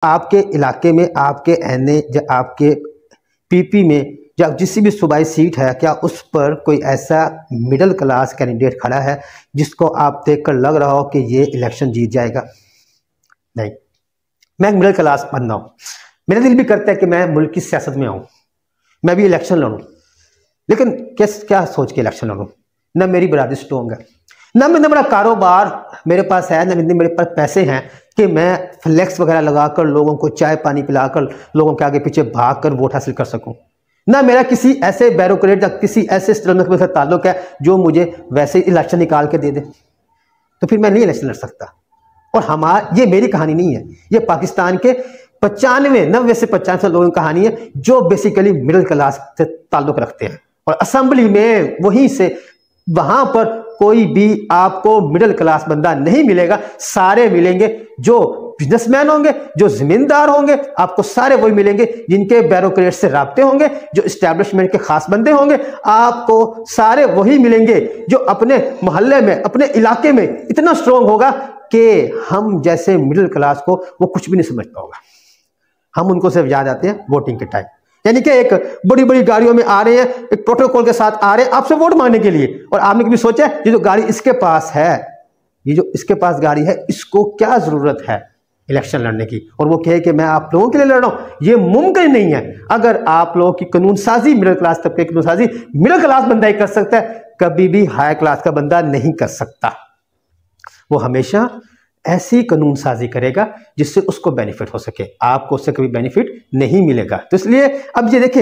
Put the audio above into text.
आपके इलाके में, आपके एनए या आपके पीपी में या जिस भी सूबाई सीट है, क्या उस पर कोई ऐसा मिडिल क्लास कैंडिडेट खड़ा है जिसको आप देखकर लग रहा हो कि ये इलेक्शन जीत जाएगा? नहीं। मैं एक मिडिल क्लास बंदा हूँ, मेरा दिल भी करता है कि मैं मुल्क की सियासत में आऊँ, मैं भी इलेक्शन लड़ूँ, लेकिन क्या सोच के इलेक्शन लड़ूँ? ना मेरी बरादरी स्ट्रॉन्ग है, ना बड़ा कारोबार मेरे पास है, ना मेरे पास पैसे हैं कि मैं फ्लैक्स वगैरह लगाकर लोगों को चाय पानी पिलाकर लोगों के आगे पीछे भागकर वोट हासिल कर सकूं। ना मेरा किसी ऐसे बैरोक्रेट या किसी ऐसे स्ट्रगल के साथ ताल्लुक है जो मुझे वैसे ही इलेक्शन निकाल के दे दे, तो फिर मैं नहीं इलेक्शन लड़ सकता। और ये मेरी कहानी नहीं है, ये पाकिस्तान के 90 से 95 लोगों की कहानी है जो बेसिकली मिडिल क्लास से ताल्लुक रखते हैं। और असेंबली में वहीं से वहां पर कोई भी आपको मिडिल क्लास बंदा नहीं मिलेगा, सारे मिलेंगे जो बिजनेसमैन होंगे, जो जमींदार होंगे, आपको सारे वही मिलेंगे जिनके बैरोक्रेट से राब्ते होंगे, जो इस्टेब्लिशमेंट के खास बंदे होंगे। आपको सारे वही मिलेंगे जो अपने मोहल्ले में, अपने इलाके में इतना स्ट्रांग होगा कि हम जैसे मिडिल क्लास को वो कुछ भी नहीं समझता होगा। हम उनको सिर्फ याद आते हैं वोटिंग के टाइम, यानी कि एक बड़ी बड़ी गाड़ियों में आ रहे हैं, एक प्रोटोकॉल के साथ आ रहे हैं आपसे वोट मांगने के लिए, और आपने कभी सोचा ये जो गाड़ी इसके पास है, ये जो इसके पास गाड़ी है, इसको क्या जरूरत है इलेक्शन लड़ने की? और वो कहे कि मैं आप लोगों के लिए लड़ रहा हूं। ये मुमकिन नहीं है। अगर आप लोगों की कानून साजी, मिडिल क्लास तबके की कानून साजी मिडिल क्लास बंदा ही कर सकता है, कभी भी हाई क्लास का बंदा नहीं कर सकता। वो हमेशा ऐसी कानून साजी करेगा जिससे उसको बेनिफिट हो सके, आपको उससे कभी बेनिफिट नहीं मिलेगा। तो इसलिए अब ये देखिए